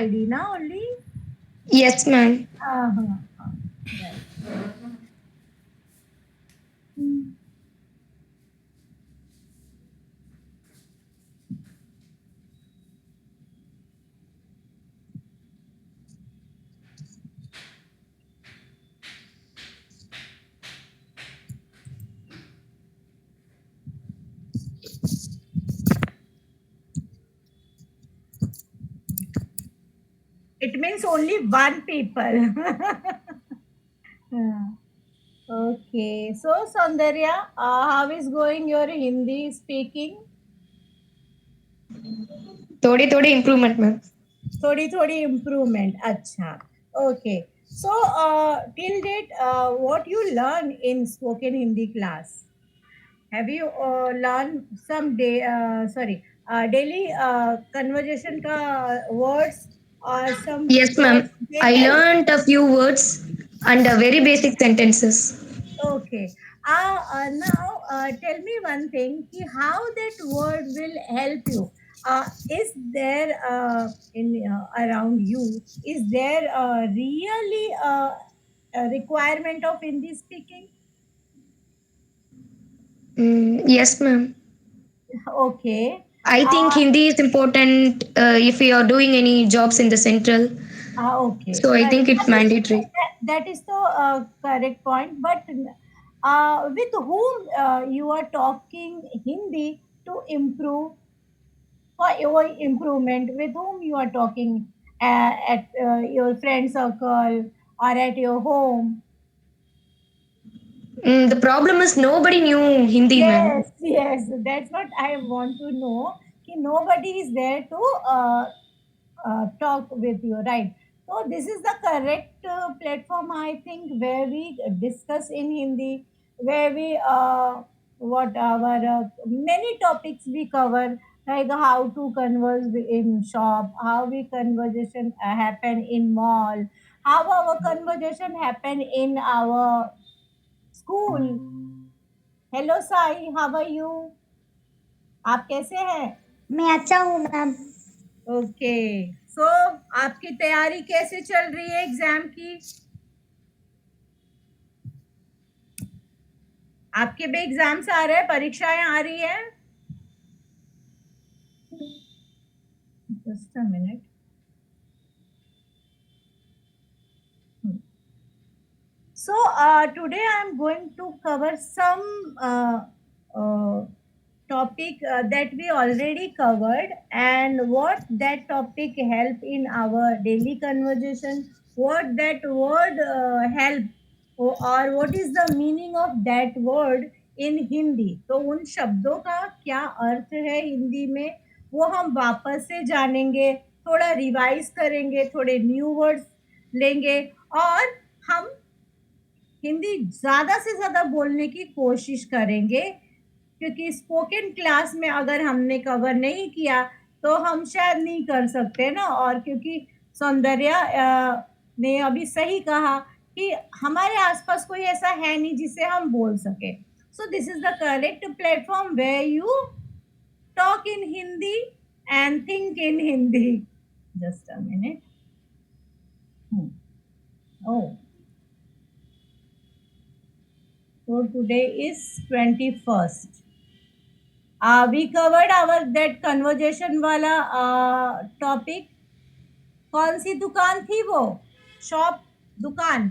ID now only? Yes, ma'am. Uh-huh. Right. Hmm. It means only one people. Yeah. Okay. So, Saundarya, how is going your Hindi speaking? थोड़ी थोड़ी improvement, ma'am. थोड़ी थोड़ी improvement. अच्छा. Okay. So, till date, what you learn in spoken Hindi class? Have you learned some daily conversation ka words or some Yes, words ma'am. I sentence? learned a few words and very basic sentences. Okay. Now tell me one thing. Ki how that word will help you? Is there in around you? Is there really a requirement of Hindi speaking? Yes, ma'am. Okay. I think Uh, Hindi is important if you are doing any jobs in the central. Okay, So I correct. think it's mandatory. That is the correct point. But with whom you are talking Hindi to improve for your improvement? With whom you are talking at your friend circle or at your home? The problem is nobody knew Hindi, ma'am. Yes, yes. That's what I want to know. Ki nobody is there to talk with you, right? So this is the correct platform, I think, where we discuss in Hindi, where we what our many topics we cover, like how to converse in shop, how we conversation happen in mall, how our conversation happen in our school. Hello Sai, how are you? आप कैसे हैं? मैं अच्छा हूँ ma'am. Okay, सो आपकी तैयारी कैसे चल रही है एग्जाम की? आपके भी एग्जाम्स आ रहे हैं, परीक्षाएं आ रही है? Just a minute. So today I am going to cover some uh, topic that we already covered, and what that topic help in our daily conversation, what that word help, or what is the meaning of that word in Hindi. तो उन शब्दों का क्या अर्थ है हिंदी में, वो हम वापस से जानेंगे, थोड़ा रिवाइज करेंगे, थोड़े न्यू वर्ड्स लेंगे, और हम हिंदी ज़्यादा से ज़्यादा बोलने की कोशिश करेंगे, क्योंकि स्पोकन क्लास में अगर हमने कवर नहीं किया तो हम शायद नहीं कर सकते ना। और क्योंकि सौंदर्या ने अभी सही कहा कि हमारे आसपास कोई ऐसा है नहीं जिसे हम बोल सके। So this is the correct platform where you talk in Hindi and think in Hindi. Just a minute. Oh, so today is 21st. We covered our that conversation वाला टॉपिक. कौन सी दुकान थी वो? शॉप, दुकान.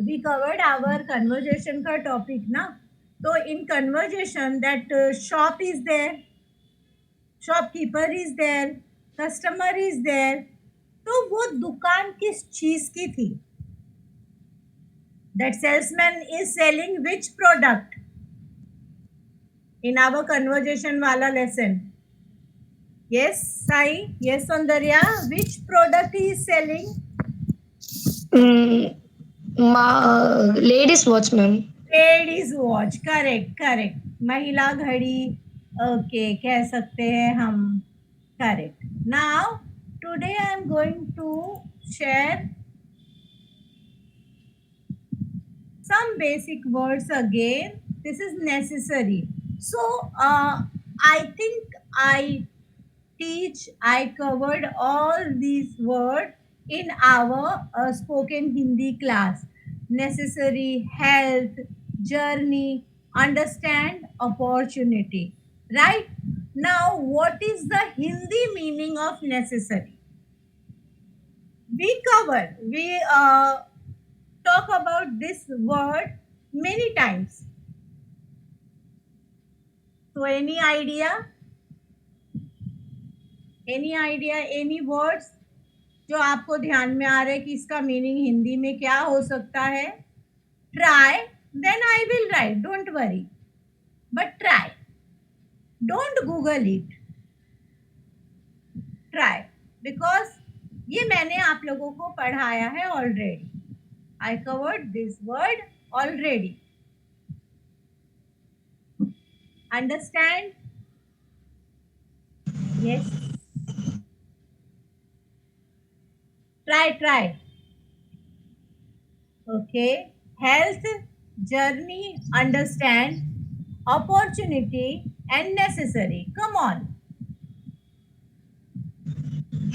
We covered our conversation का topic ना. तो इन conversation that shop is there, shopkeeper is there, customer is there. तो वो दुकान किस चीज की थी? That salesman is selling which product in our conversation wala lesson? Yes, Sai. Yes, Sundarya. Which product he is selling? Mm, ladies watch, ma'am. Ladies watch. Correct, correct. महिला घड़ी. Okay, कह सकते हैं हम. Correct. Now, today I am going to share some basic words again. This is necessary. So I think I covered all these words in our spoken Hindi class. Necessary, health, journey, understand, opportunity. Right? Now, what is the Hindi meaning of necessary? We talk about this word many times. So, any idea, any words जो आपको ध्यान में आ रहा है कि इसका meaning Hindi में क्या हो सकता है? Try, then I will write, don't worry, but try, don't Google it, try, because ये मैंने आप लोगों को पढ़ाया है already. I covered this word already. Understand? Yes. Try. Okay. Health, journey, understand, opportunity, and necessary. Come on.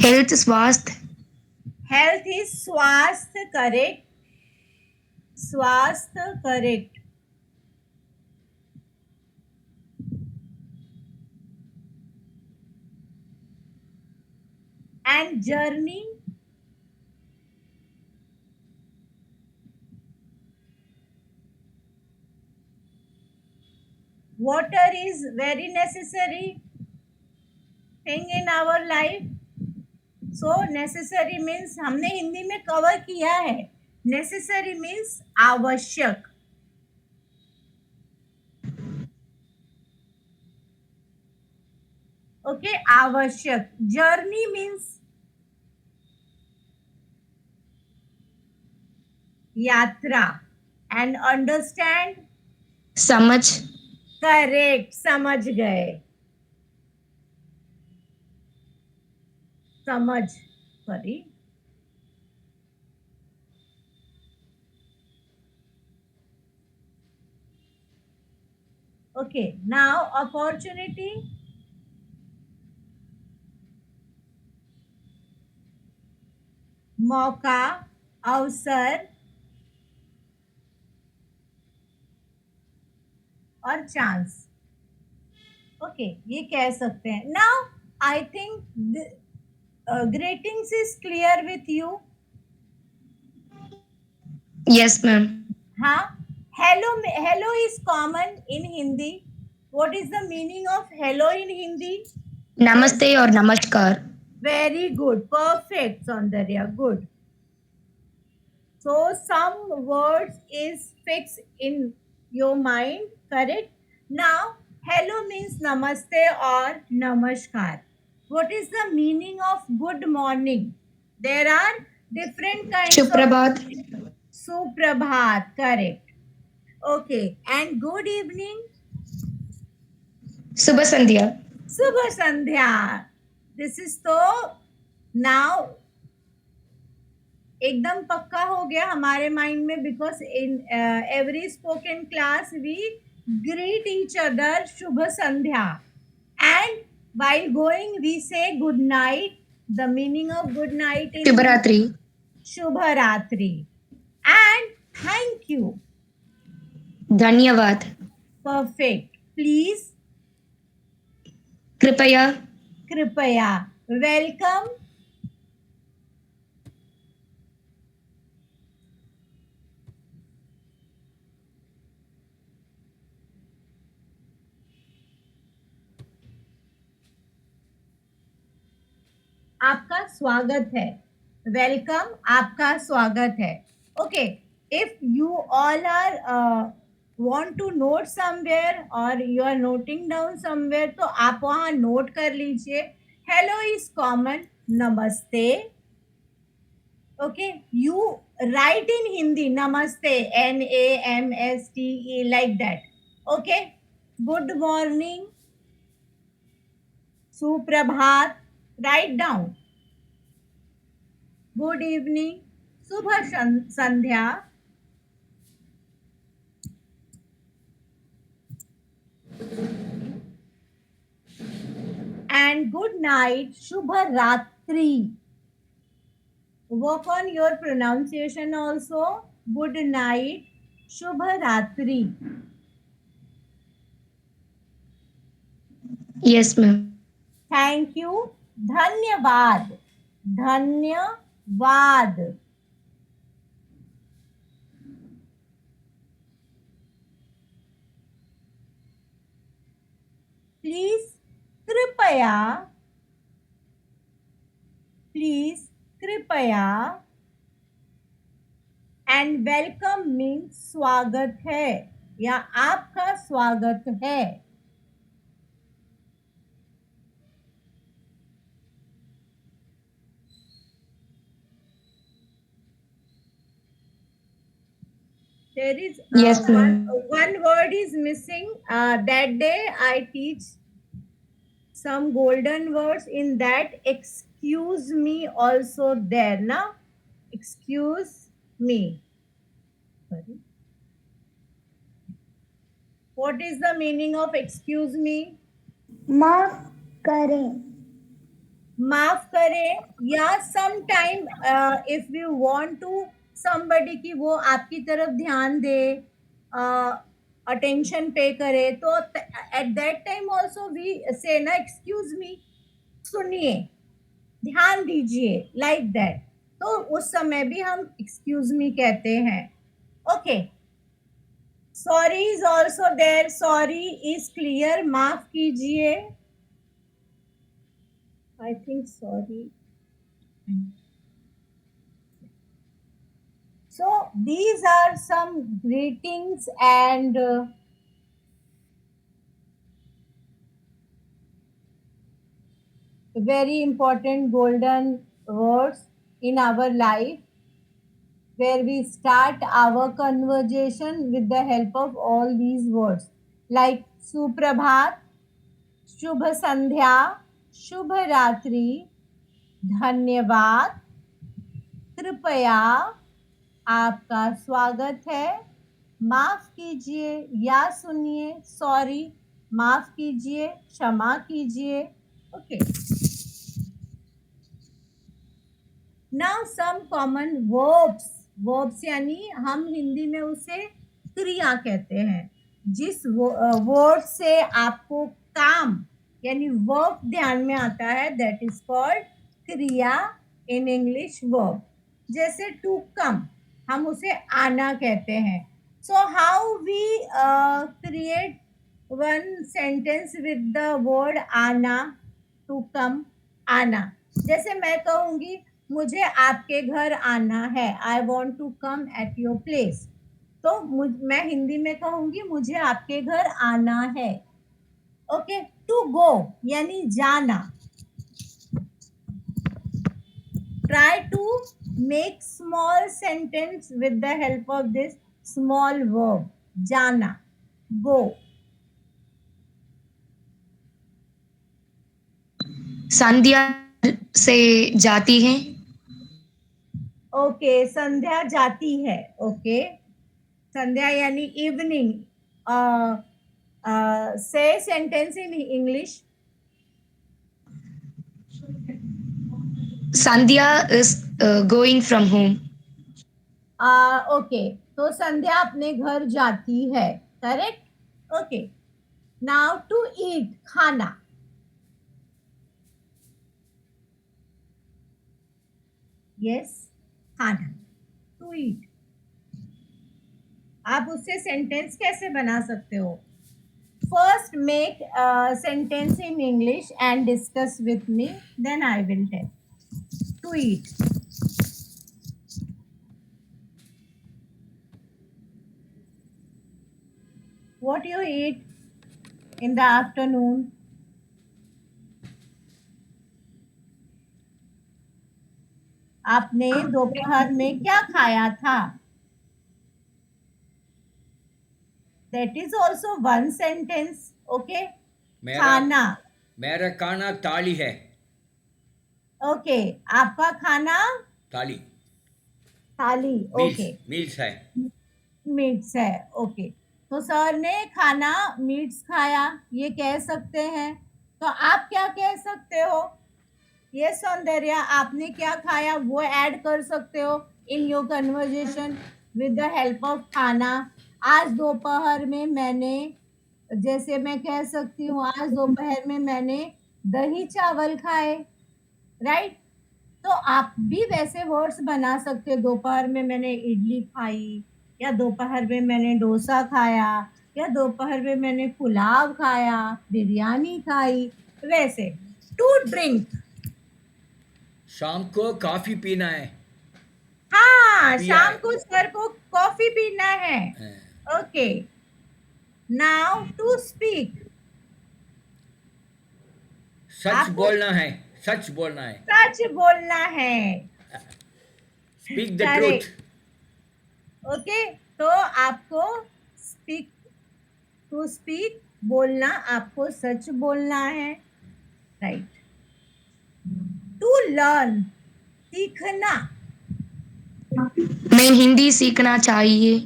Health, स्वास्थ्य. Health is swasth, correct. Swasth, correct. And journey, water is very necessary thing in our life. So necessary means हमने हिंदी में cover किया है. Necessary means आवश्यक. Okay, आवश्यक. Journey means यात्रा. And understand, समझ. Correct, समझ गए. समझ, सॉरी. Okay, now opportunity. मौका, अवसर और चांस. ओके, ये कह सकते हैं. Now I think greetings is clear with you. Yes, ma'am. हाँ. Hello is common in Hindi. What is the meaning of hello इन हिंदी? नमस्ते और नमस्कार. Very good. Perfect, Saundarya. Good. So some words is fixed in your mind, correct? Now, hello means namaste or namaskar. What is the meaning of good morning? There are different kinds सुप्रभात. of suprabhat, correct. Okay. And good evening? Shubh Sandhya. Subha Sandhya. This is so now एकदम पक्का हो गया हमारे mind में, because in every spoken class we greet each other शुभ संध्या, and while going we say good night. The meaning of good night is शुभ रात्रि. shubha ratri. And thank you. धन्यवाद. Perfect. Please. कृपया. कृपया. Welcome. आपका स्वागत है. वेलकम, आपका स्वागत है. Okay, if you all are want to note somewhere और you are noting down somewhere, तो आप वहां नोट कर लीजिए. Hello is common, namaste. Okay, you write in Hindi namaste, NAMSTE, like that. Okay, good morning, सुप्रभात, राइट डाउन. गुड इवनिंग, शुभ संध्या. and good night, Shubha Ratri. Work on your pronunciation also. Good night, Shubha Ratri. Yes, ma'am. Thank you. धन्यवाद. धन्यवाद. Please कृपया. Please कृपया. And welcome means स्वागत है या आपका स्वागत है. There is Yes, ma'am. one word is missing. That day I teach some golden words in that. Excuse me also there now. Excuse me. Sorry. What is the meaning of excuse me? माफ करें. माफ करें या sometime if you want to somebody कि वो आपकी तरफ ध्यान दे, attention पे करे, तो at that time also we say ना excuse me, सुनिए, ध्यान दीजिए, like that. तो उस समय भी हम excuse me कहते हैं. Okay. Sorry is also there. Sorry is clear. माफ कीजिए. I think sorry. So these are some greetings and very important golden words in our life, where we start our conversation with the help of all these words like Suprabhat, Shubh Sandhya, Shubh Ratri, धन्यवाद, कृपया, आपका स्वागत है, माफ कीजिए या सुनिए, sorry, माफ कीजिए, क्षमा कीजिए. Okay. Now some common verbs. Verbs यानी हम हिंदी में उसे क्रिया कहते हैं. जिस वर्ड से आपको काम यानी वर्ब ध्यान में आता है, दैट इज कॉल्ड क्रिया इन इंग्लिश वर्ब. जैसे टू कम, हम उसे आना कहते हैं. So how we create one sentence with the word आना, टू कम, आना. जैसे मैं कहूंगी मुझे आपके घर आना है, I want to come at your place. तो मैं हिंदी में कहूंगी मुझे आपके घर आना है. ओके. टू गो यानी जाना. Try to make small sentence with the help of this small verb. जाना, go. संध्या से जाती है. ओके. संध्या जाती है. ओके. संध्या यानी evening. Say sentence in English. Sandhya is going from home. Okay. तो संध्या अपने घर जाती है. Correct. Okay. Now to eat, खाना. यस, खाना. To eat. आप उससे सेंटेंस कैसे बना सकते हो? First make sentence in English and discuss with me, then I will tell. To eat. What you eat in the afternoon? आपने दोपहर में क्या खाया था? That is also one sentence. Okay. खाना. मेरा खाना थाली है. ओके. आपका खाना थाली. थाली. ओके. मील्स है. मीट्स है. ओके. तो सर ने खाना मीट्स खाया, ये कह सकते हैं. तो आप क्या कह सकते हो? ये सौंदर्या, आपने क्या खाया वो ऐड कर सकते हो in your conversation with the help of खाना। आज दोपहर में मैंने, जैसे मैं कह सकती हूँ आज दोपहर में मैंने दही चावल खाए, राइट? तो आप भी वैसे वर्ड्स बना सकते हो, दोपहर में मैंने इडली खाई, या दोपहर में मैंने डोसा खाया, या दोपहर में मैंने पुलाव खाया, बिरयानी खाई, वैसे। टू ड्रिंक, शाम को कॉफी पीना है। हाँ, पिया शाम है। को सर को कॉफी पीना है। हाँ। ओके, नाउ टू स्पीक, सच आपको बोलना है। सच बोलना है। सच बोलना है। Speak the truth. Correct. Okay, तो आपको स्पीक, टू स्पीक बोलना, आपको सच बोलना है, राइट? टू लर्न, सीखना, मैं हिंदी सीखना चाहिए।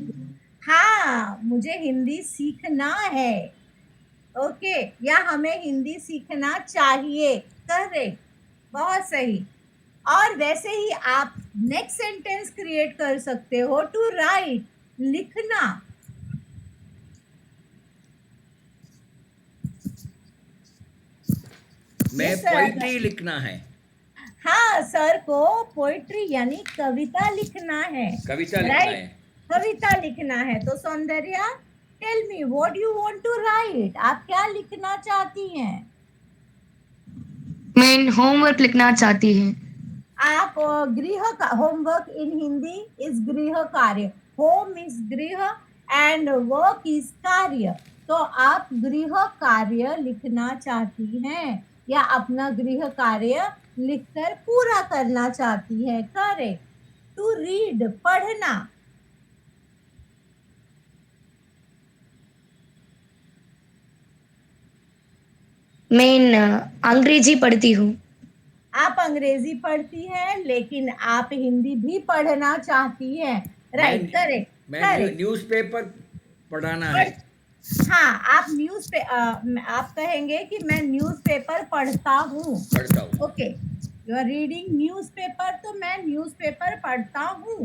हाँ, मुझे हिंदी सीखना है। ओके, या हमें हिंदी सीखना चाहिए, करेक्ट, बहुत सही। और वैसे ही आप नेक्स्ट सेंटेंस क्रिएट कर सकते हो, टू राइट, लिखना। मैं यस सर। पोइट्री लिखना है। हाँ, सर को पोइट्री यानी कविता लिखना है, कविता लिखना राइट? है। कविता लिखना है। तो Soundarya, tell me what you want to write, आप क्या लिखना चाहती हैं? मैं होमवर्क लिखना चाहती हूँ। आप गृह का होमवर्क इन हिंदी इज गृह कार्य, होम इज गृह एंड वर्क इज कार्य। तो आप गृह कार्य लिखना चाहती हैं, या अपना गृह कार्य लिखकर पूरा करना चाहती है, करेक्ट। टू रीड, पढ़ना, मैं अंग्रेजी पढ़ती हूँ। आप अंग्रेजी पढ़ती हैं लेकिन आप हिंदी भी पढ़ना चाहती हैं, मैं राइट? करेक्ट, मैं करेक्ट। न्यूज़पेपर पढ़ाना है। पर हाँ, आप आप कहेंगे कि मैं न्यूज़पेपर पढ़ता हूँ। पढ़ता हूँ। Okay, you are reading newspaper, तो मैं न्यूज़पेपर पढ़ता हूँ।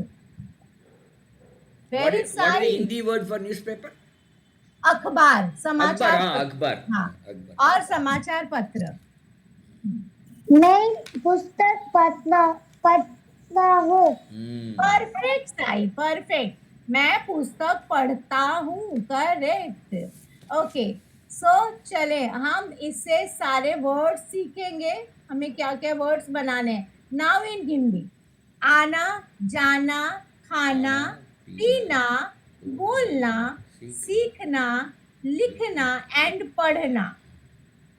What very what is the सारी। Hindi word for newspaper? अखबार, अखबार। समाचार हाँ, पत्र। अखबार। हाँ, अखबार। और समाचार पत्र। मैं पुस्तक पढ़ता हूँ। Perfect Sai, perfect. मैं पुस्तक पढ़ता हूँ, करेक्ट। ओके, सो चले हम इससे सारे वर्ड्स सीखेंगे। हमें क्या क्या वर्ड्स बनाने हैं नाउ इन हिंदी? आना, जाना, खाना, खाना, पीना, पीना, बोलना, बोलना, सीखना, सीखना, लिखना एंड पढ़ना।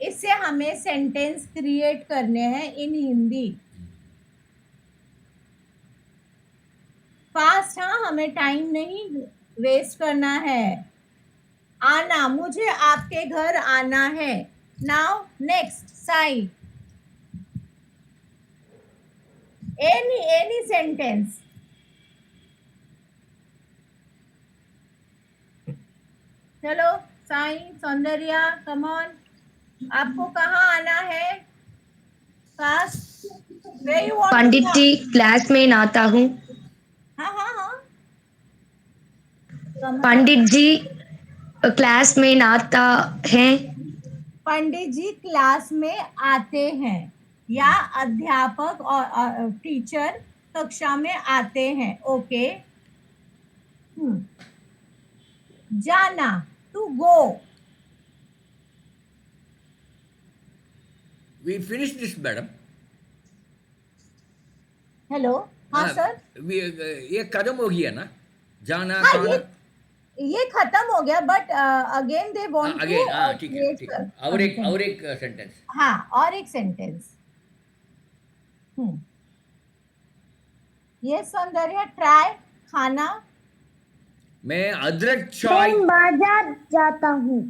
इससे हमें सेंटेंस क्रिएट करने हैं इन हिंदी। फास्ट, हाँ, हमें टाइम नहीं वेस्ट करना है। आना, मुझे आपके घर आना है। Now next side, any sentence. चलो साई, सौंदर्या, कम ऑन, आपको कहाँ आना है? Fast, where you want to Pandit come? जी क्लास में आता हूँ। हाँ हाँ हाँ, come on. Pandit ji class में आता है। पंडित जी क्लास में आते हैं, या अध्यापक और टीचर कक्षा में आते हैं। ओके। जाना, to go. We finish this madam. Hello, हाँ हाँ, सर। ये खत्म हो गया ना? जाना, हाँ, खाना। ये खत्म हो गया, but again they want to again, हाँ, ठीक है, क्रिएट ठीक है। समथिंग। और एक सेंटेंस। हाँ, और एक सेंटेंस। ये सौंदर्य, ट्राई, खाना। मैं अदरक चाय। मैं बाजार जाता हूँ।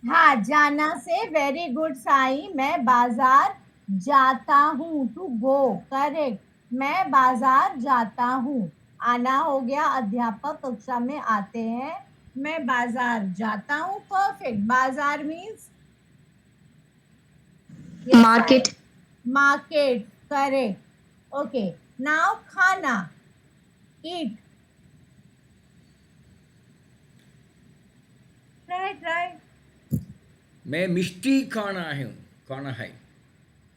हाँ, जाना से वेरी गुड साई, मैं बाजार जाता हूँ, टू गो, करेक्ट। मैं बाजार जाता हूँ। आना हो गया, अध्यापक कक्षा में आते हैं। मैं बाजार जाता हूँ, परफेक्ट। बाजार means Yes, Market. market. Correct. Okay. Now khana. Eat. Try. मैं मिष्टी खाना है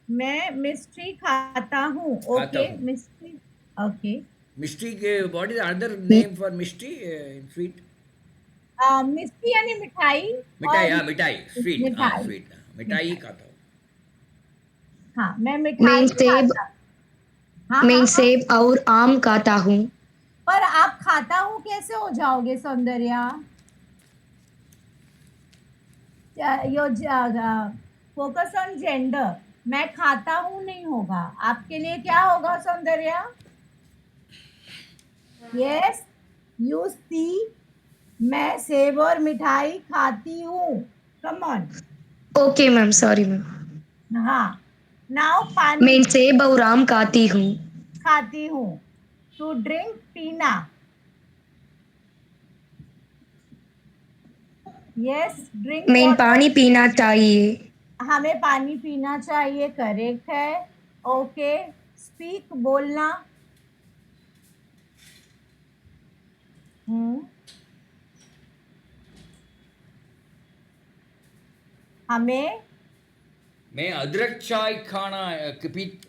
मैं मिस्ट्री खाता हूँ. खाता ओके, हूँ मिस्ट्री. ओके. मिष्टी के what is other name for Mishti in sweet mystery यानी मिठाई. मिठाई और हाँ मिठाई स्वीट हाँ मिठाई. स्वीट मिठाई मिठाई. खाता हूँ हाँ, मैं मैं मिठाई सेब खाता. हाँ मैं हाँ हाँ. सेब और आम खाता हूँ. पर आप खाता हूँ कैसे हो जाओगे सौंदर्या? यो फोकस ऑन जेंडर. मैं खाता हूँ नहीं होगा. आपके लिए क्या होगा सौंदर्या? Yes, you see. मैं सेब और मिठाई खाती हूँ. Come on. Okay, ma'am. Sorry, ma'am. हाँ. नाउ पानी मैं सेब और आम खाती हूँ. खाती हूँ. टू ड्रिंक पीना. यस, ड्रिंक मैं वाटर. पानी पीना चाहिए. हमें पानी पीना चाहिए. करेक्ट है. ओके. स्पीक बोलना. हम्म. हमें मैं अदरक चाय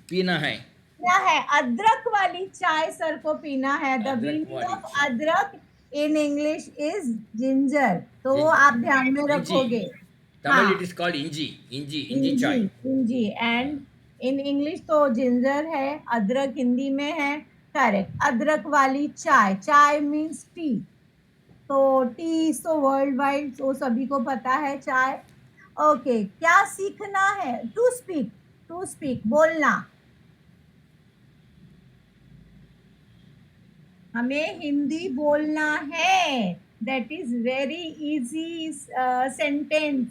पीना है क्या है? अदरक वाली चाय सर को पीना है. द अदरक मीनिंग वाली ऑफ चाय अदरक इन इंग्लिश इज जिंजर. तो वो जिंजर आप ध्यान में इंजी रखोगे. तमिल हाँ. इट इज कॉल्ड इंजी इंजी. चाय इंजी. एंड इन इंग्लिश तो जिंजर है. अदरक हिंदी में है. करेक्ट. अदरक वाली चाय. चाय मीन्स टी. तो टी तो वर्ल्ड वाइड वो सभी को पता है चाय. ओके. क्या सीखना है? टू स्पीक बोलना. हमें हिंदी बोलना है. That is very easy sentence.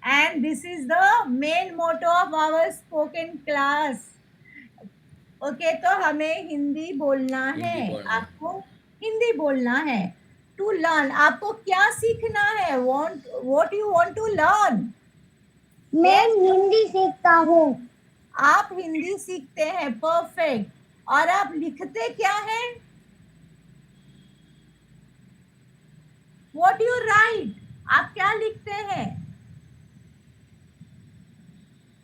And this is the main motto of our spoken class. Okay. तो हमें हिंदी बोलना है. हिंदी बोलना है आपको हिंदी बोलना है. To learn. आपको क्या सीखना है? What you want to learn? मैं हिंदी सीखता हूँ. आप हिंदी सीखते हैं. परफेक्ट. और आप लिखते क्या है? What you right? आप क्या लिखते हैं?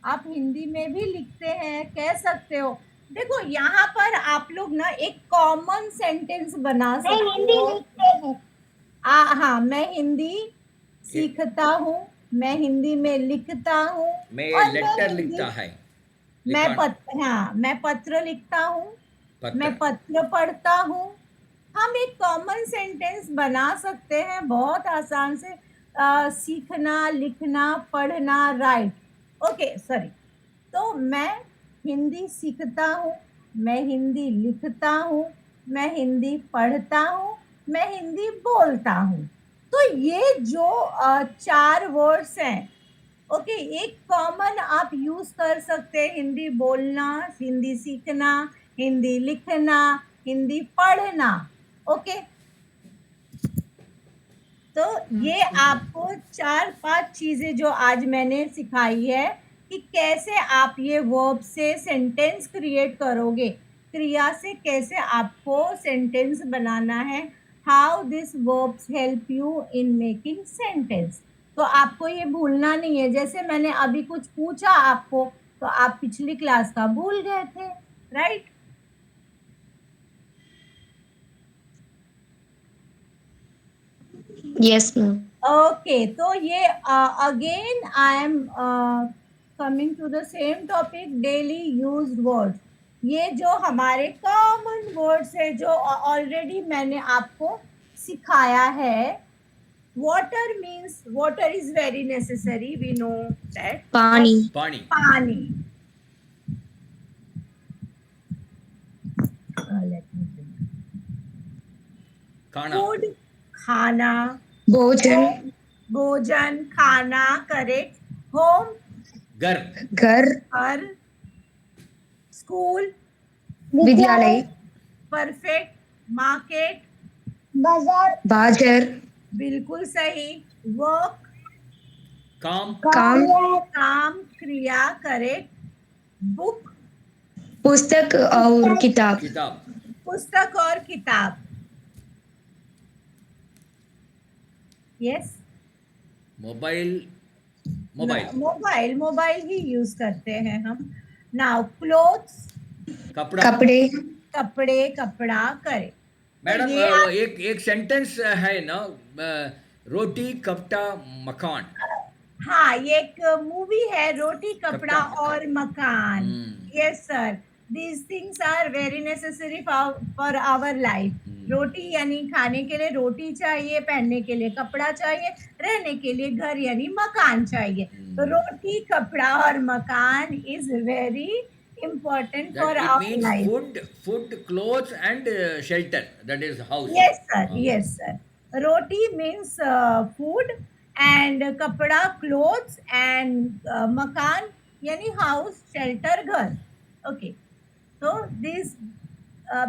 आप हिंदी में भी लिखते हैं. कह सकते हो. देखो यहाँ पर आप लोग ना एक कॉमन सेंटेंस बना मैं सकते हिंदी हो. लिखते हैं. हाँ, मैं हिंदी सीखता हूँ. मैं हिंदी में लिखता हूँ. मैं और मैं लेटर हिंदी लिखता है मैं पत्र लिखता हूँ. मैं पत्र पत्र पढ़ता हूँ. हम एक कॉमन सेंटेंस बना सकते हैं बहुत आसान से. सीखना, लिखना, पढ़ना, राइट. Okay, sorry. तो मैं हिंदी सीखता हूँ. मैं हिंदी लिखता हूँ. मैं हिंदी पढ़ता हूँ. मैं हिंदी बोलता हूँ. तो ये जो चार वर्ड्स हैं. ओके. एक कॉमन आप यूज कर सकते हैं. हिंदी बोलना, हिंदी सीखना, हिंदी लिखना, हिंदी पढ़ना. ओके. तो ये आपको 4-5 चीजें जो आज मैंने सिखाई है कि कैसे आप ये वर्ब से सेंटेंस क्रिएट करोगे. क्रिया से कैसे आपको सेंटेंस बनाना है. How this verbs help you in making sentence. तो आपको ये भूलना नहीं है. जैसे मैंने अभी कुछ पूछा आपको तो आप पिछली क्लास का भूल गए थे. राइट. Yes, ma'am. ओके. तो ये again I am coming to the same topic. Daily used words. ये जो हमारे कॉमन वर्ड्स है जो ऑलरेडी मैंने आपको सिखाया है. Water means water is very necessary. We know that. पानी. पानी पानी. खाना फूड. खाना. भोजन. भोजन. खाना. करेक्ट. होम. घर घर. घर. स्कूल. विद्यालय. परफेक्ट. मार्केट. बाजार. बाजार. बिल्कुल सही. वर्क. काम काम काम क्रिया करेक्ट बुक पुस्तक और किताब किताब पुस्तक और किताब yes mobile mobile mobile mobile ही यूज करते हैं हम नाउ क्लोथ्स कपड़ा कपड़े कपड़े कपड़ा करे तो मैडम ये एक एक सेंटेंस है ना रोटी कपड़ा मकान हाँ ये एक मूवी है रोटी कपड़ा कपड़ा मकान और मकान hmm yes sir these things are very necessary for our life रोटी यानी खाने के लिए रोटी चाहिए पहनने के लिए कपड़ा चाहिए रहने के लिए घर यानी मकान चाहिए तो रोटी कपड़ा और मकान is very important for that it our means life. food clothes and shelter that is house Yes, sir. uh, Yes, sir. Roti means food and kapda clothes and makan yani house shelter ghar. Okay. So these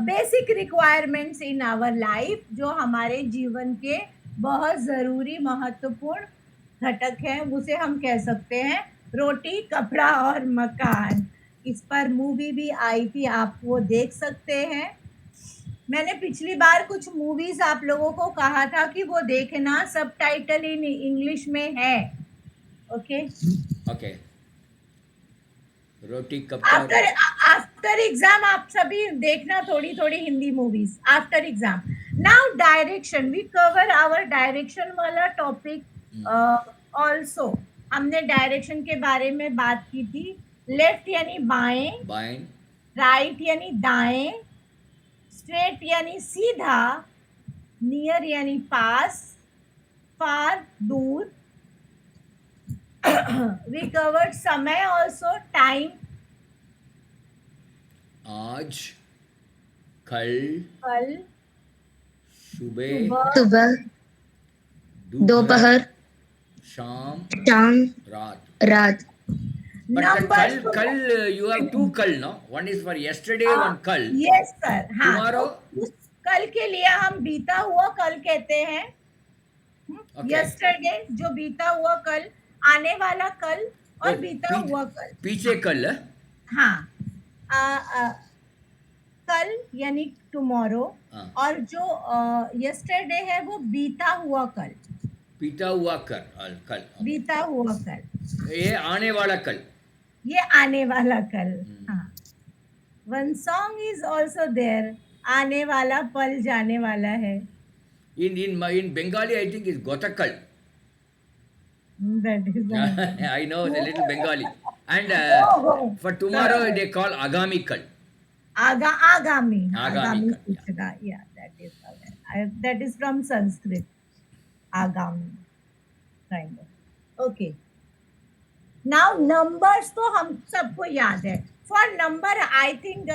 basic requirements in our life जो हमारे जीवन के बहुत जरूरी महत्वपूर्ण घटक हैं उसे हम कह सकते हैं रोटी कपड़ा और मकान इस पर मूवी भी आई थी आप वो देख सकते हैं मैंने पिछली बार कुछ मूवीज आप लोगों को कहा था कि वो देखना सबटाइटल इन इंग्लिश में है okay okay roti kapta after after exam आप सभी देखना थोड़ी थोड़ी Hindi movies after exam now direction we cover our direction वाला टॉपिक ऑल्सो हमने डायरेक्शन के बारे में बात की थी लेफ्ट यानी बाएं बाएं राइट यानी दाएं स्ट्रेट यानी सीधा नियर यानी पास फार दूर वी कवर्ड समय ऑल्सो टाइम आज कल कल सुबह सुबह सुबह दोपहर दोपहर शाम शाम रात रात but the numbers kal you have two kal no one is for yesterday one kal yes sir हाँ tomorrow तो उस कल के लिए हम बीता हुआ कल कहते हैं okay यस्टरडे जो बीता हुआ कल आने वाला कल और oh बीता हुआ कल पीछे kal हाँ आ, आ, कल यानी टुमारो हाँ और जो यस्टरडे है वो बीता हुआ कल पीता हुआ कल okay. बीता हुआ कल ये आने वाला कल ये आने वाला कल हाँ one song is also there आने वाला पल जाने वाला है in Bengali I think is gotakal that is I know the little Bengali and oh, for tomorrow they call agami kal agami Agami kal, yeah. सूचना yeah that is from Sanskrit agami kind of okay now numbers तो हम सबको याद है for number I think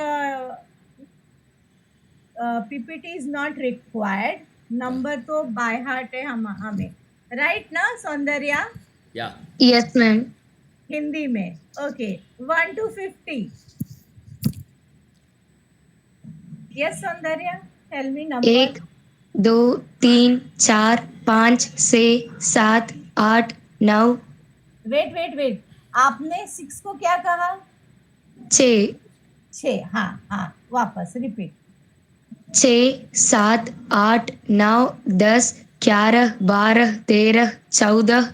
PPT is not required number तो by heart है हमें right ना Soundarya yeah yes ma'am Hindi में okay 1 to 50 yes Soundarya tell me number 1 2 3 4 5 6 7 8 9 wait आपने 6 को क्या कहा 6 6 हाँ हाँ वापस repeat 6 7 8 9 10 11 12 13 14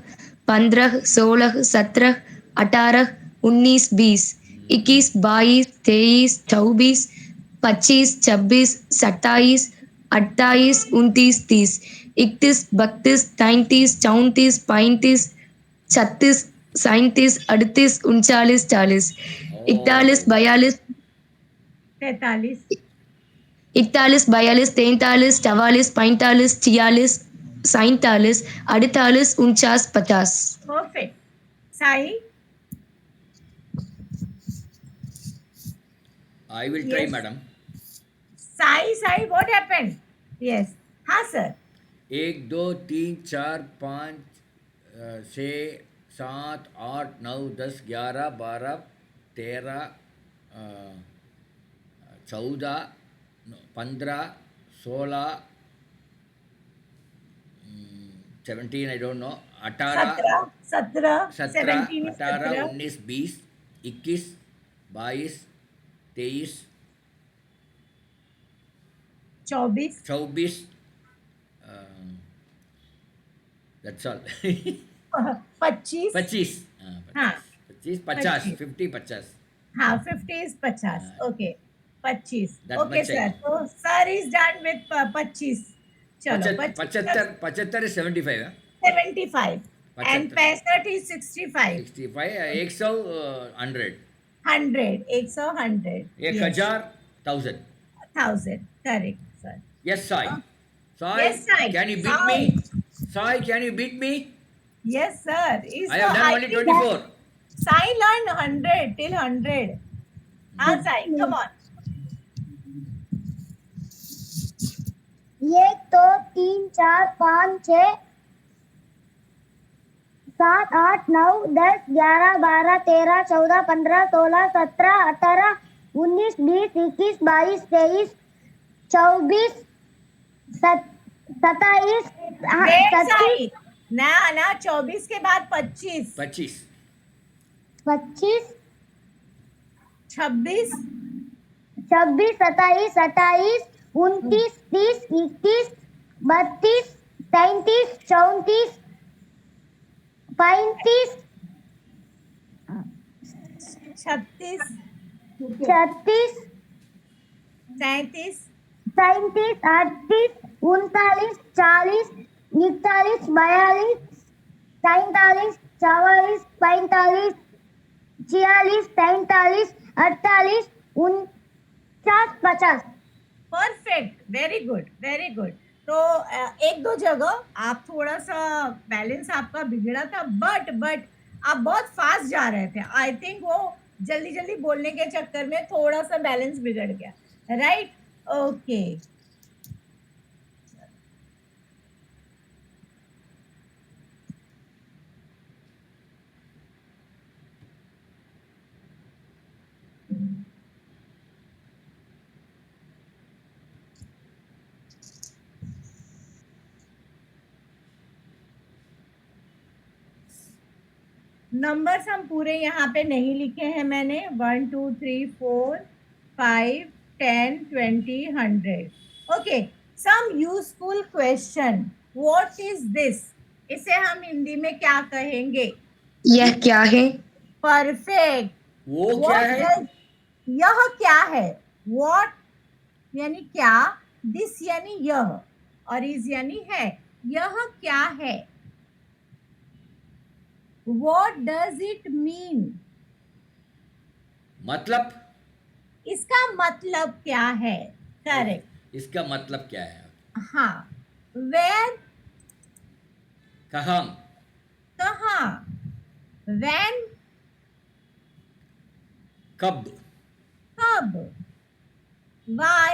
15 16 17 18 19 20 21 22 23 24 25 26 27 28 29 30 31 32 33 34 35 36 37 38 39 40 41 42 43 41 42 43 44 45 46 47 48 49 50 perfect Sai I will try Yes. madam Sai what happened yes हाँ sir 1 2 3 4 5 6 7 8 9 10 11 12 13 14 15 16 17 I don't know. 18 17, 17, 17 17 is 18 17, 19 20 21 22 23 24, 24 that's all. 25, 25 हाँ 25 50 25, 50 50 हाँ 50 is 50, okay 25, that okay much I sir, know. तो sir is done with 25, चलो 25 plus 75 is 75 है 75 and 75 65 is 65, 65 100 100 100, 100, yes, 1000 1000 1000, correct sir. yes Sai. Uh, Sai, yes Sai, can you beat Sai, me? Sai, can you beat me? yes sir, is I have done I only think 24. Sai learned 100 till 100. हाँ Sai, come on. ये तो 3 4 5 6 7 8 9 10 11 12 13 14 15 16 17 18 19 20 21 22 23 24 27 wait 27 Sai ना ना 24 के बाद 25, 25 25 26, 26 27 28 29 30 31 32 33 34 35 36, 36 37, 37 38 39 40 41 42 43 44 45 46 47 48 49 50। Perfect, very good very good. तो एक दो जगह आप थोड़ा सा बैलेंस आपका बिगड़ा था, बट आप बहुत फास्ट जा रहे थे। आई थिंक वो जल्दी जल्दी बोलने के चक्कर में थोड़ा सा बैलेंस बिगड़ गया, राइट? ओके, नंबर्स हम पूरे यहाँ पे नहीं लिखे हैं मैंने। 1 2 3 4 5 10 20 100। Okay, some useful question. What is this? इसे हम हिंदी में क्या कहेंगे? यह क्या है? परफेक्ट। वो क्या है? यह क्या है? व्हाट यानी क्या, दिस यानी यह, और इज यानी है। यह क्या है? What does it mean? मतलब? इसका मतलब क्या है? करेक्ट। इसका मतलब क्या है? हाँ, where, कहाँ? कहाँ, when, कब? कब, why,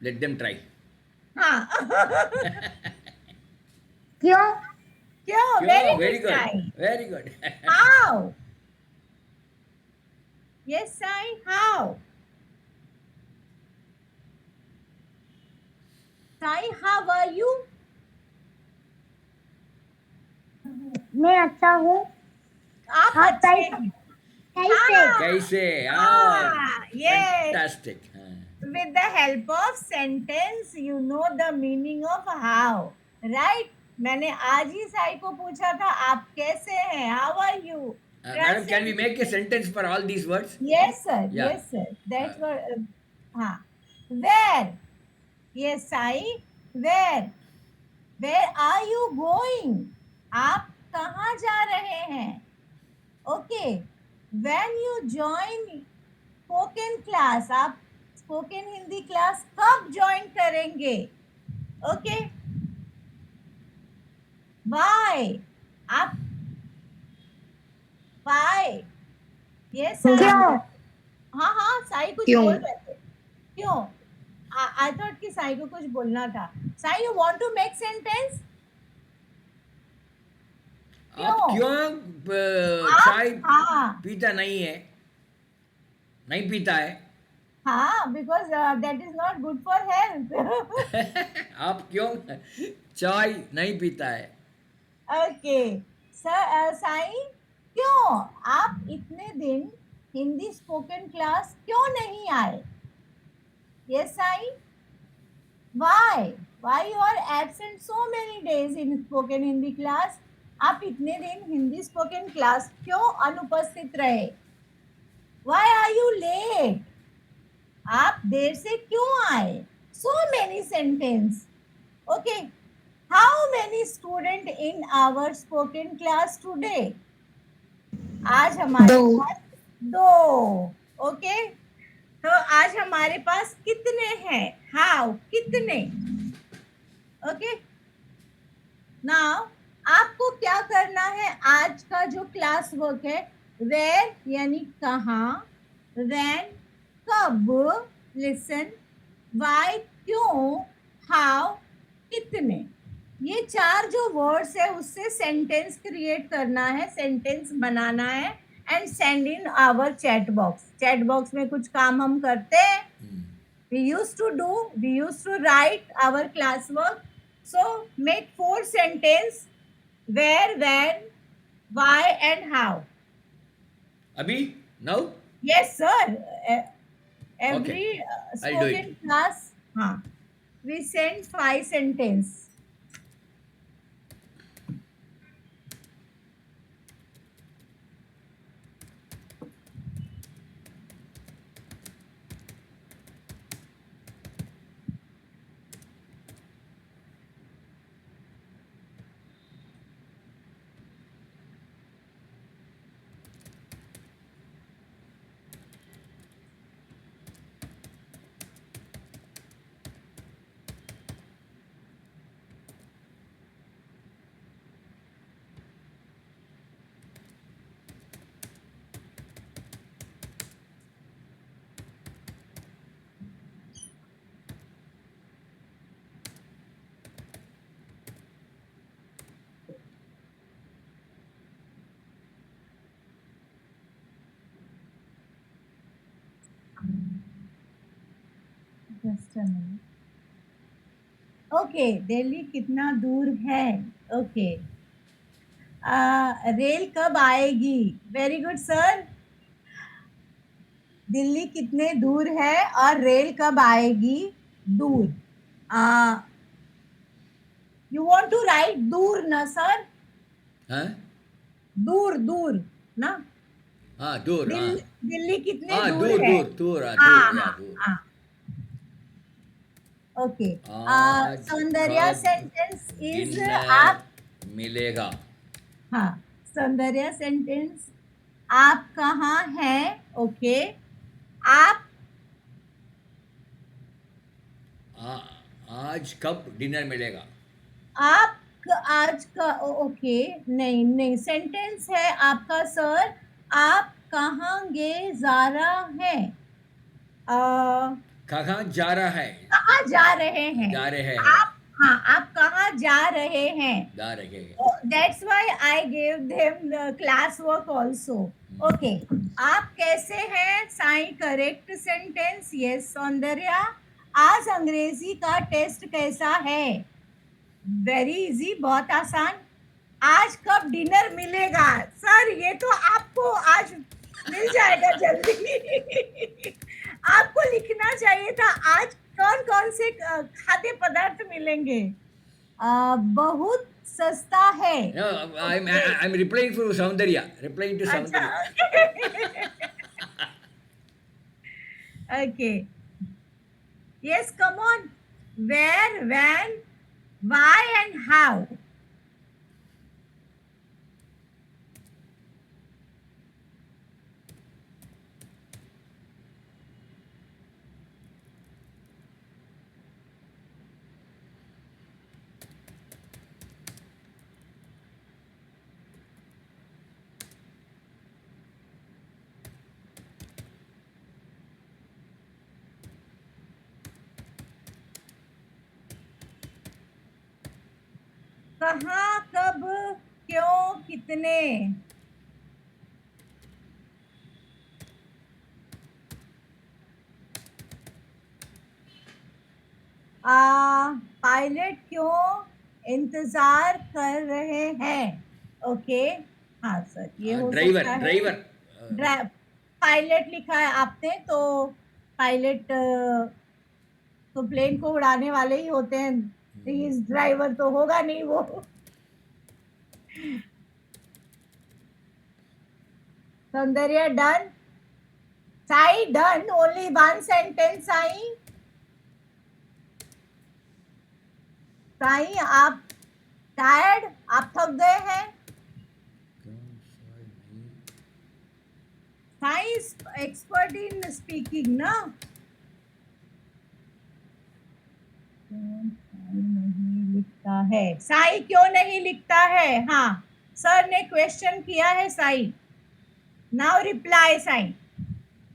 Let them try. हाँ क्यों? क्यों? Very Very good. good. Very good. How? Yes, Sai, how? Sai, how are you? मैं अच्छा हूँ। आप हाँ, अच्छे Sai, हैं। कैसे? हाँ, कैसे? yes. Fantastic. With the help of sentence, you know the meaning of how, right? मैंने आज ही साई को पूछा था, आप कैसे हैं? How are you? Madam, can we make a sentence for all these words? Yes, sir. Yeah. Yes, sir. That's what. हाँ. Where? Yes, Sai. Where? Where are you going? आप कहाँ जा रहे हैं? Okay. When you join spoken class, आप spoken Hindi class कब join करेंगे? Okay. Why? आप why? Yes, sir. क्यों? हाँ हाँ, साई कुछ क्यों? बोल रहे थे। क्यों? I thought कि साई को कुछ बोलना था। Sai, you want to make sentence? आप क्यों आप, चाय हाँ पीता नहीं है? नहीं पीता है? हाँ, because that is not good for health. आप क्यों चाय नहीं पीता है? ओके सर, साईं, क्यों आप इतने दिन हिंदी स्पोकन क्लास क्यों नहीं आए? Yes Sai, why you are absent so many days in spoken Hindi class? आप इतने दिन हिंदी स्पोकन क्लास क्यों अनुपस्थित रहे? Why are you late? आप देर से क्यों आए? So many sentence. Okay. How many student in our spoken class today? आज हमारे दो। पास दो. ओके, तो आज हमारे पास कितने हैं? हाउ, कितने? ओके, नाउ आपको क्या करना है? आज का जो क्लास वर्क है, वेयर यानी कहाँ, व्हेन कब, लिसन, व्हाई क्यों, हाउ कितने, ये चार जो वर्ड्स है उससे सेंटेंस क्रिएट करना है, सेंटेंस बनाना है and send in our chat box. Chat box में कुछ काम हम करते हैं. We used to write our classwork. So make 4 sentence: where, when, why and how. अभी? now? Yes sir. Okay, Every I'll do it. spoken class, we send 5 sentence. Just a minute. Okay, Delhi कितना दूर है? Okay, rail कब आएगी? Very good sir. Delhi कितने दूर है और रेल कब आएगी? दूर. यू वांट टू राइट दूर ना सर? हाँ दूर दूर ना? हाँ, दूर. हाँ दिल्ली कितने हाँ, दूर दूर है? दूर दूर. हाँ, हाँ दूर. या हाँ दूर. हाँ. ओके, आज सौंदर्या कब सेंटेंस इज आप. डिनर मिलेगा? हाँ, सौंदर्या सेंटेंस, आप कहाँ हैं? ओके, आप आज कब डिनर मिलेगा? आप आज का ओके, नहीं नहीं, सेंटेंस है आपका सर. आप कहाँ गे जारा है? कहाँ जा रहा है? कहाँ जा रहे हैं? जा रहे हैं. आप, हाँ, आप कहाँ जा रहे हैं? जा रहे हैं. That's why I gave them the class work also. Okay. आप कैसे हैं? Sai, correct sentence. Yes Soundarya, आज अंग्रेजी का टेस्ट कैसा है? वेरी इजी, बहुत आसान. आज कब डिनर मिलेगा? सर, ये तो आपको आज मिल जाएगा जल्दी. आपको लिखना चाहिए था आज कौन कौन से खाद्य पदार्थ मिलेंगे. बहुत सस्ता है. No, I'm replying to Soundarya. Replying to अच्छा. Soundarya. Okay, yes, come on. Where, when, why and how. कहाँ, कब, क्यों, कितने. पायलट क्यों इंतजार कर रहे हैं? ओके, हाँ सर, ये हो ड्राइवर सकता है। ड्राइवर पायलट लिखा है आपने, तो पायलट तो प्लेन को उड़ाने वाले ही होते हैं, ड्राइवर तो होगा नहीं वो। सौंदर्य done? Sai done? Only one sentence Sai. Sai आप टायर्ड, आप थक गए हैं? Sai is expert in speaking ना। नहीं लिखता है साई, क्यों नहीं लिखता है? हाँ, सर ने क्वेश्चन किया है साई। Now reply Sai.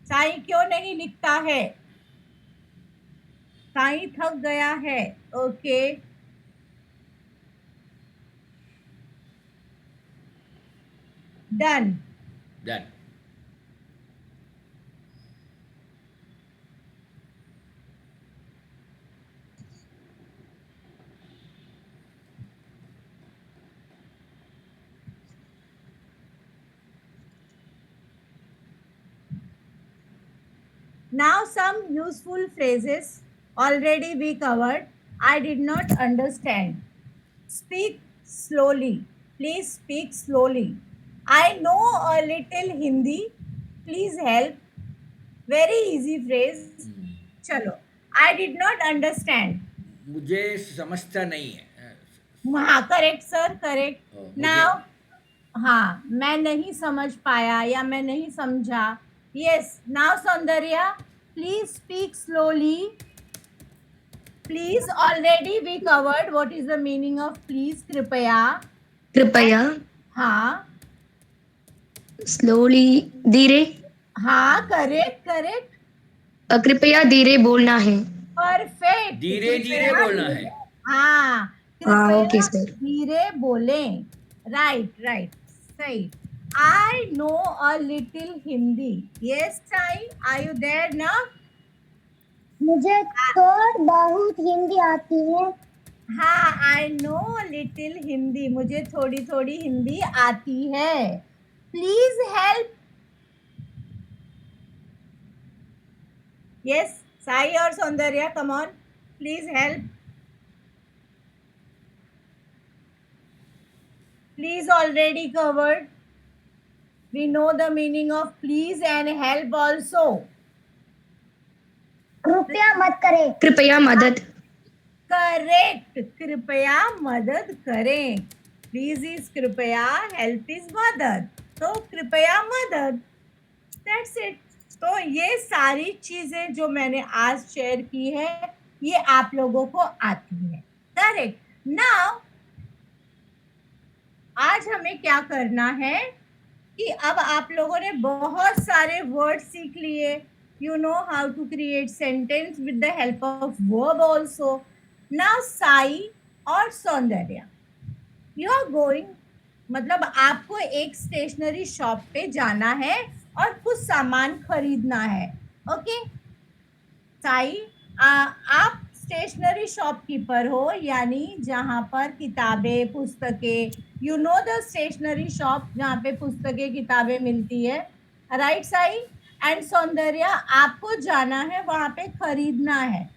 साई क्यों नहीं लिखता है? साई थक गया है। Okay, done. Done. Now some useful phrases already we covered. I did not understand. Speak slowly. Please speak slowly. I know a little Hindi. Please help. Very easy phrase. चलो, I did not understand. मुझे समझता नहीं है। हाँ, correct sir, correct. मुझे now, हाँ, मैं नहीं समझ पाया या मैं नहीं समझा। Yes, now Soundarya, please speak slowly. Please already we covered what is the meaning of please, कृपया। कृपया हाँ स्लोली धीरे हाँ, करेक्ट करेक्ट, कृपया धीरे बोलना है। परफेक्ट। धीरे धीरे बोलना है। हाँ, हाँ ओके कृपया सर। धीरे बोलें। राइट राइट, सही। I know a little Hindi. Yes Sai, are you there ना? मुझे थोड़ बहुत हिंदी आती है। हाँ, आई नो लिटिल हिंदी, मुझे थोड़ी थोड़ी हिंदी आती है। Please help. यस, साई और Soundarya, come on, please help. Please already covered. We know the meaning of please and help also. कृपया मत करें। कृपया मदद। करेक्ट, कृपया मदद करें। प्लीज इज कृपया, हेल्प इज मदद, तो कृपया मदद। That's it. तो ये सारी चीजें जो मैंने आज शेयर की है, ये आप लोगों को आती है। करेक्ट। नाउ आज हमें क्या करना है कि अब आप लोगों ने बहुत सारे वर्ड सीख लिए। You know how to create sentence with the help of verb also. Now Sai और सौंदर्या, यू आर गोइंग, मतलब आपको एक स्टेशनरी शॉप पे जाना है और कुछ सामान खरीदना है। ओके साई, आप स्टेशनरी शॉपकीपर हो, यानी जहाँ पर किताबें, पुस्तकें, you know the stationery shop जहाँ पे पुस्तकें, किताबें मिलती है। राइट साई? एंड सौंदर्या, आपको जाना है वहाँ पे, खरीदना है।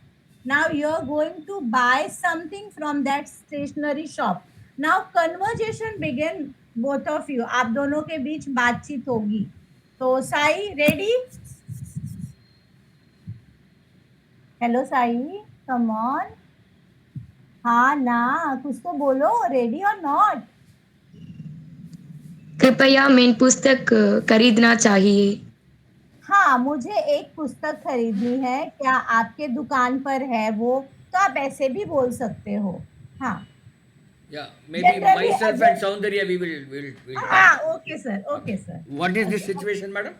Now you are going to buy something from that stationery shop. Now conversation begin, both of you, आप दोनों के बीच बातचीत होगी। तो Sai, ready? Hello Sai, come on. हाँ ना, कुछ तो बोलो, रेडी और नॉट? कृपया मैं पुस्तक खरीदना चाहिए। हाँ, मुझे एक पुस्तक खरीदनी है, क्या आपके दुकान पर है वो? तो आप ऐसे भी बोल सकते हो। हाँ, Yeah, maybe generally myself and Soundarya we will हाँ, talk. Okay sir, okay sir. What is this situation, madam?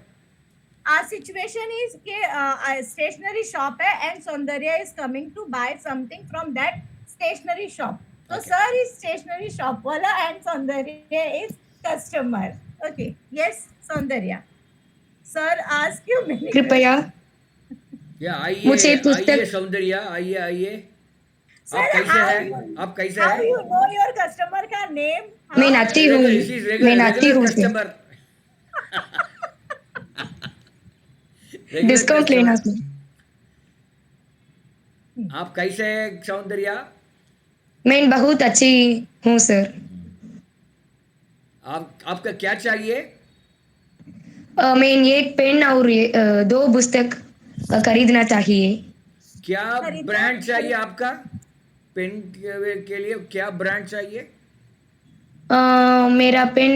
Situation is के स्टेशनरी शॉप है and Soundarya is coming to buy something from that stationery shop. तो Okay. Sir is stationery shop वाला and Soundarya is customer. Okay, yes Soundarya, sir ask you many कृपया Yeah, मुझे आइए पुस्तक सौंदर्या, आइए आइए। आप कैसे हैं? आप कैसे हाउ हैं? यू नो योर कस्टमर का नेम? मैं नाती हूँ। मैं नाती रेगुलर हूँ सर। कस्टमर। रेगुलर डिस्काउंट लेना कस्टमर। सर। आप कैसे हैं सौंदर्या? मैं बहुत अच्छी हूँ सर। आपका क्या चाहिए? मैं एक पेन और दो पुस्तक खरीदना चाहिए। क्या खरीदना ब्रांड चाहिए आपका? पेन के लिए क्या ब्रांड चाहिए? मेरा pen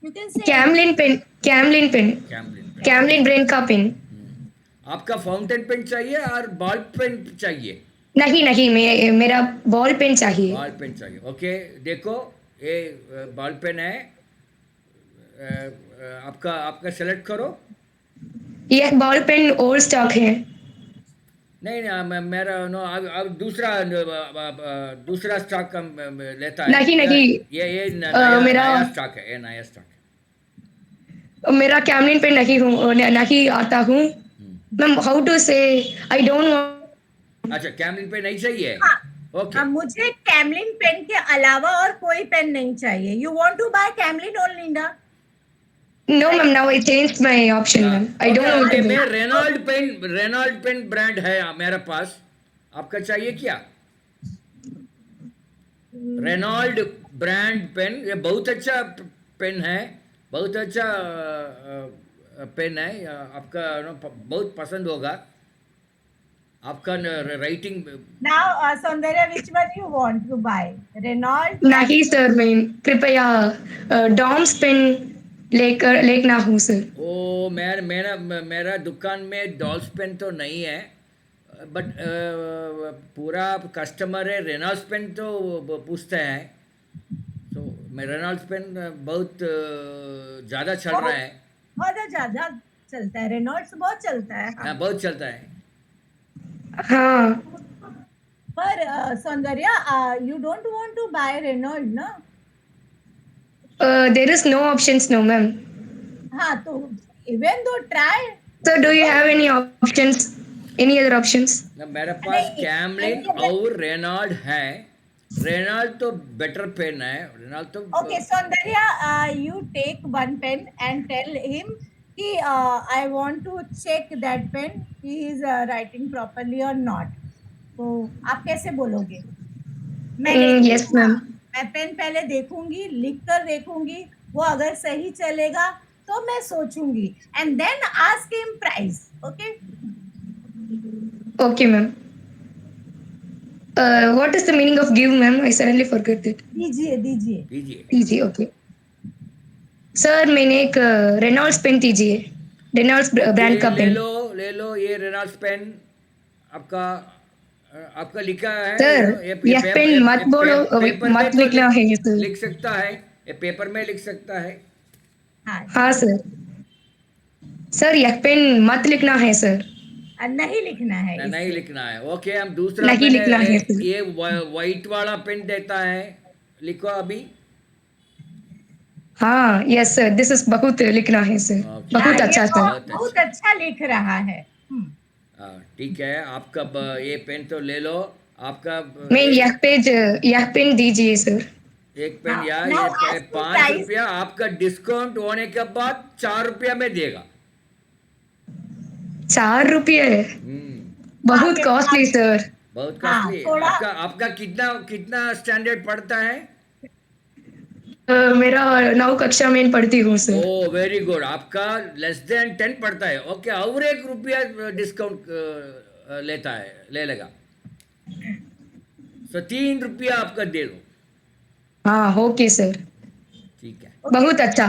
you can say Camlin pen. Camlin pen. Camlin pen. Camlin brand का पेन। आपका फाउंटेन पेन चाहिए और बॉल पेन चाहिए? नहीं नहीं, मेरा बॉल पेन चाहिए। बॉल पेन चाहिए। ओके, देखो ये बॉल पेन है। आपका आपका सेलेक्ट करो। यह बॉल पेन ओल्ड स्टॉक है। नहीं नहीं, मेरा नो अब दूसरा दूसरा स्टॉक हम लेता है। नहीं नहीं, ये नया मेरा नया स्टॉक है, ये नया स्टॉक है। मेरा कैमलिन पेन नहीं हूँ, नहीं आता हूँ मैम। हाउ टू से आई डोंट। अच्छा, कैमलिन पे नहीं चाहिए। हाँ, ओके। मुझे कैमलिन पेन के अलावा और कोई पेन नहीं चाहिए। You want to buy Camlin only ना? No ma'am, now I change my option ma'am. I don't want okay, to मैं बाय। रेनॉल्ड पेन ब्रांड है मेरे पास। आपका चाहिए क्या? रेनॉल्ड ब्रांड पेन, ये बहुत अच्छा पेन है। बहुत अच्छा पेन है। आपका बहुत पसंद होगा। आपका writing. Now Soundarya, which one you want to buy? Reynolds, नहीं सर, मैं कृपया डॉम्स पेन लेकर लेना हूँ सर। ओ, मेरा मेरा दुकान में डॉल्स पेन तो नहीं है, बट पूरा कस्टमर है रेनॉल्ड्स पेन तो पूछते हैं। तो मैं रेनॉल्ड्स पेन बहुत ज़्यादा चल रहा है। बहुत ज्यादा चलता है। रेनॉल्ड्स बहुत चलता है, हाँ। हाँ, बहुत चलता है। हाँ। पर Soundarya, you don't want to buy Reynold ना? There is no options no ma'am. हाँ, तो even do try. Sir do you have any options, any other options? ना, मेरे पास नहीं, कैमलिन और रेनॉल्ड है। रेनॉल्ड तो बेटर पेन है। रेनॉल्ड तो okay, Saundarya, you take one pen and tell him कि I want to check that pen he is writing properly or not. तो आप कैसे बोलोगे? मैं लेती यस हूँ, हाँ। मैम। मैं पेन पहले देखूंगी, लिख कर देखूंगी, वो अगर सही चलेगा तो मैं सोचूंगी and then ask him price. Okay? Okay ma'am. What is the meaning of give ma'am? I suddenly forgot that. दीजिए दीजिए। दीजिए। दीजिए, ओके। सर मैंने एक रेनॉल्ड्स पेन दीजिए। रेनॉल्ड्स ओके, ब्रांड का ले पेन। लो ले लो, ये रेनॉल्ड्स पेन आपका। आपका लिखा है सर ये यह पेन मत बोलो, पेपर में मत तो लिखना है ये सर। लिख सकता है। ये पेपर में लिख सकता है। हाँ, हाँ सर। सर यह पेन मत लिखना है सर। नहीं लिखना है नहीं इससे। लिखना है। ओके, हम दूसरा नहीं पेन लिखना है सर। ये वाइट वाला पेन देता है। लिखो अभी। हाँ यस सर, दिस इज बहुत लिखना है सर। ओके, हाँ, बहुत ये अच्छा सर। बहुत बहुत अच्छा। अच्छा लिख रहा है। ठीक है, आपका ये पेन तो ले लो। आपका मैं यह पेन दीजिए सर। एक पेन हाँ, या नाउ ये आस्क मी पाँच प्राइस। रुपया आपका डिस्काउंट होने के बाद 4 रुपया में देगा। 4 रुपये? हाँ, बहुत कॉस्टली सर। बहुत हाँ, कॉस्टली। थोड़ा। आपका आपका कितना कितना स्टैंडर्ड पड़ता है? मेरा 9 कक्षा में पढ़ती हूँ ओ, सर। Very good. आपका लेस देन 10 पड़ता है। ओके, और 1 रुपया डिस्काउंट लेता है, ले लेगा। तो 3 रुपया आपका दे दो। हाँ ओके सर। ठीक है। ओके, बहुत अच्छा।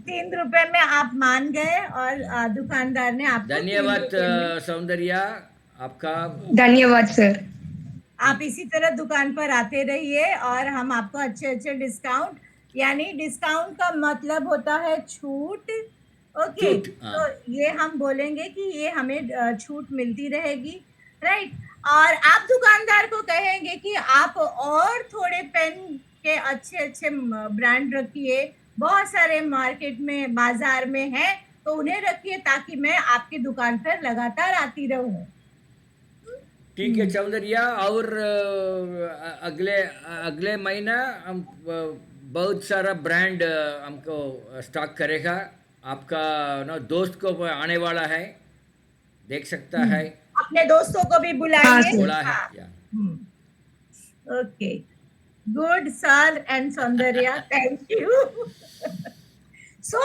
3 रुपए में आप मान गए और दुकानदार ने आपको तीन धन्यवाद रुपए में। सौंदर्या, आपका। धन्यवाद सर। आप इसी तरह दुकान पर आते रहिए और हम आपको अच्छे अच्छे डिस्काउंट, यानी डिस्काउंट का मतलब होता है छूट। ओके, छूट, हाँ। तो ये हम बोलेंगे कि ये हमें छूट मिलती रहेगी, राइट? और आप दुकानदार को कहेंगे कि आप और थोड़े पेन के अच्छे अच्छे ब्रांड रखिए। बहुत सारे मार्केट में, बाजार में हैं, तो उन्हें रखिए ताकि मैं आपकी दुकान पर लगातार आती रहूं। ठीक है चौधरिया, और अगले अगले महीना हम बहुत सारा ब्रांड हमको स्टॉक करेगा। आपका ना दोस्त को आने वाला है, देख सकता है, अपने दोस्तों को भी हाँ बुलाइए। सर। बोला है हाँ, या okay, good sir and Soundarya, thank you. So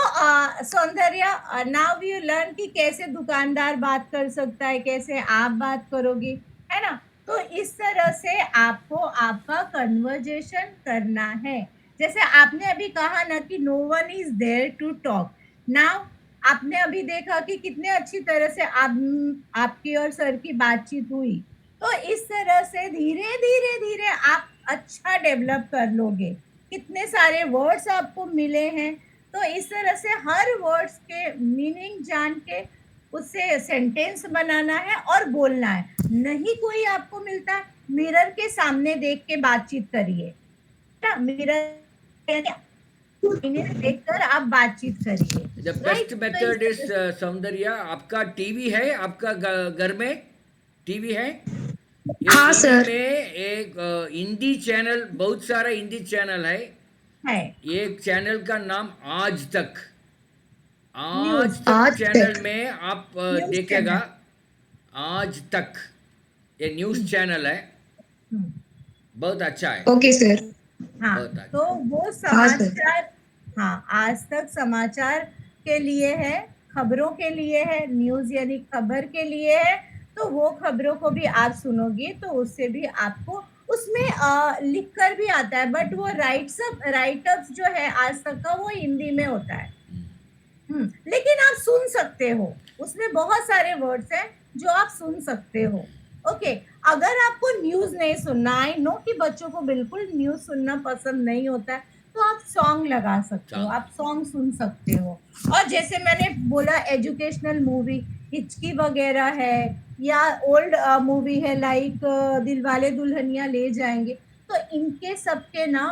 Soundarya, now you learn कि कैसे दुकानदार बात कर सकता है, कैसे आप बात करोगी, है ना। तो इस तरह से आपको आपका कन्वर्जेशन करना है। जैसे आपने अभी कहा ना कि no one is there to talk. Now आपने अभी देखा कि कितने अच्छी तरह से आपकी और सर की बातचीत हुई। तो इस तरह से धीरे धीरे धीरे आप अच्छा डेवलप कर लोगे। कितने सारे वर्ड्स आपको मिले हैं, तो इस तरह से हर वर्ड्स के मीनिंग जान के उससे सेंटेंस बनाना है और बोलना है। नहीं कोई आपको मिलता है, मिरर के सामने देख के बातचीत करिए ना, मिरर देखकर आप बातचीत करिए। The best method is Soundarya, आपका टीवी है, आपका घर में टीवी है? एक हाँ हिंदी सर। में एक हिंदी चैनल, बहुत सारा हिंदी चैनल है। है एक चैनल का नाम आज तक, न्यूज, आज तक आज चैनल तक। में आप न्यूज देखेगा। चैनल। आज तक ये न्यूज चैनल है, बहुत अच्छा है, ओके सर। हाँ, बहुत अच्छा। तो वो हाँ सर। समाचार, हाँ, आज तक समाचार के लिए है, खबरों के लिए है, न्यूज यानी खबर के लिए है। तो वो खबरों को भी आप सुनोगे तो उससे भी आपको उसमें लिख कर भी आता है, बट वो राइटअप्स जो है आज तक का वो हिंदी में होता है। लेकिन आप सुन सकते हो, उसमें बहुत सारे वर्ड्स हैं जो आप सुन सकते हो। ओके, अगर आपको न्यूज नहीं सुनना, आई नो कि बच्चों को बिल्कुल न्यूज सुनना पसंद नहीं होता है, तो आप सॉन्ग लगा सकते हो, Song. आप सॉन्ग सुन सकते हो। और जैसे मैंने बोला एजुकेशनल मूवी, हिचकी वगैरह है, या ओल्ड मूवी है लाइक दिलवाले दुल्हनिया ले जाएंगे, तो इनके सबके ना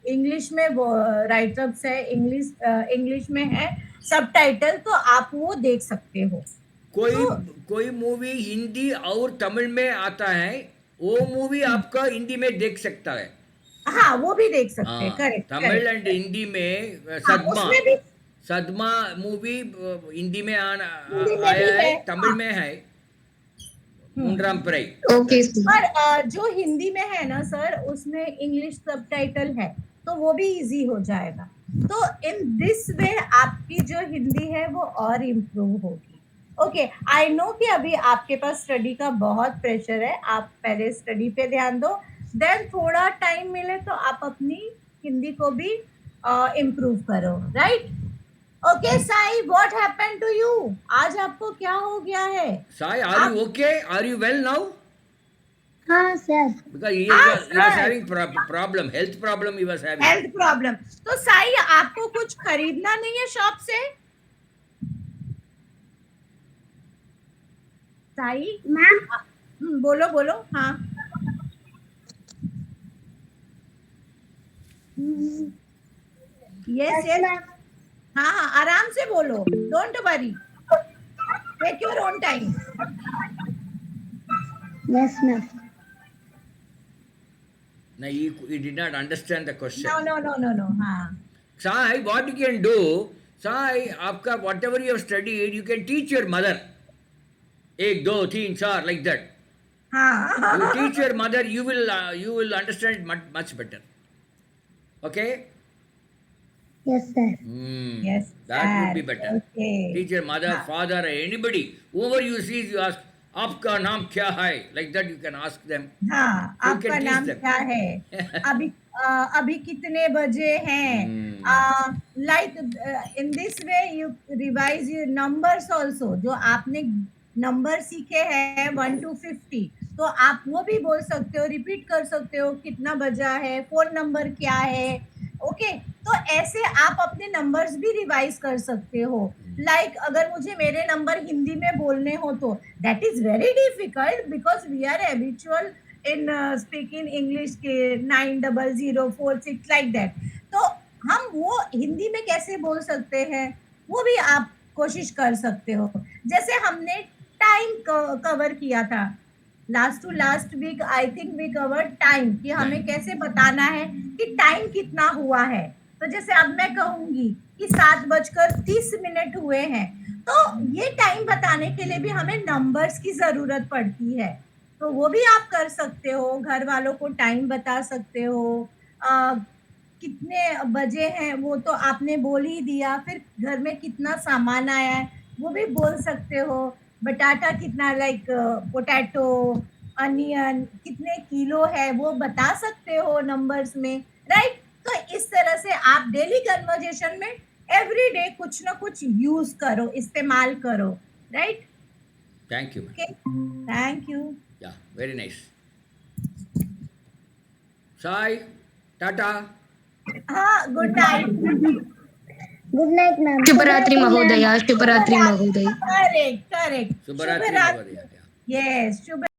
इंग्लिश में वो राइटअप्स है, इंग्लिश में है सबटाइटल, तो आप वो देख सकते हो। कोई तो कोई मूवी हिंदी और तमिल में आता है, वो मूवी आपका हिंदी में देख सकता है। हाँ, वो भी देख सकते हैं, हाँ, correct Tamil and correct. Hindi में हाँ, सदमा, उसमें भी सदमा मूवी हिंदी में हिंदी में भी आया है, है। तमिल हाँ, में है मूंड्राम पिराई। Okay sir. पर जो हिंदी में है ना सर, उसमें इंग्लिश सबटाइटल है, तो वो भी इजी हो जाएगा। तो इन दिस वे आपकी जो हिंदी है वो और इम्प्रूव होगी। ओके, आई नो कि अभी आपके पास स्टडी का बहुत प्रेशर है, आप पहले स्टडी पे ध्यान दो, देन थोड़ा टाइम मिले तो आप अपनी हिंदी को भी इम्प्रूव करो, right. Okay Sai, what happened to you? आज आपको क्या हो गया है? Sai, are आप you okay? Are you well now? हाँ सर। Because हाँ he was sir, having problem, health problem he was having. Health problem. तो साई, आपको कुछ खरीदना नहीं है शॉप से? साई, मैम बोलो बोलो। हाँ, यस यस, मैम। हाँ हाँ, आराम से बोलो, don't worry, take your own time. Yes ma'am. No, he did not understand the question. No no no no no, हाँ Sai, what you can do, Sai, आपका whatever you have studied, you can teach your mother. एक दो तीन चार like that. हाँ You teach your mother, you will understand it much better. Okay? Yes sir. Yes, That would be better. Okay. Teach your mother, father, anybody, whoever you see, you ask, आपका नाम क्या है? Like that you can ask them. हाँ, You आपका can teach नाम them. क्या है? अभी कितने बजे हैं? Like in this way you revise your numbers also. जो आपने नंबर सीखे हैं 1 to 50, तो आप वो भी बोल सकते हो, रिपीट कर सकते हो, कितना बजा है, फोन नंबर क्या है। ओके, तो ऐसे आप अपने नंबर्स भी रिवाइज कर सकते हो। लाइक अगर मुझे मेरे नंबर हिंदी में बोलने हो तो that is very difficult, because we are habitual in speaking English के 9004 6 लाइक दैट। तो हम वो हिंदी में कैसे बोल सकते हैं, वो भी आप कोशिश कर सकते हो। जैसे हमने टाइम कवर किया था, last to last week I think we cover time कि हमें कैसे बताना है कि टाइम कितना हुआ है। तो जैसे अब मैं कहूंगी कि 7:30 हुए हैं, तो ये टाइम बताने के लिए भी हमें नंबर्स की जरूरत पड़ती है। तो वो भी आप कर सकते हो, घर वालों को टाइम बता सकते हो। कितने बजे हैं वो तो आपने बोल ही दिया, फिर घर में कितना सामान आया है वो भी बोल सकते हो। बटाटा कितना, लाइक पोटैटो, अनियन कितने किलो है वो बता सकते हो नंबर्स में, राइट। तो इस तरह से आप डेली कन्वर्जेशन में एवरी डे कुछ ना कुछ यूज करो, इस्तेमाल करो, right. Thank you. Okay, thank you. Yeah, very nice. Sai, Tata. हाँ, good night. Good night ma'am. शुभरात्रि महोदय, शुभरात्रि महोदय। करेक्ट करेक्ट, Subharatri शुभ रात्रि। Mahodaya. यस, शुभ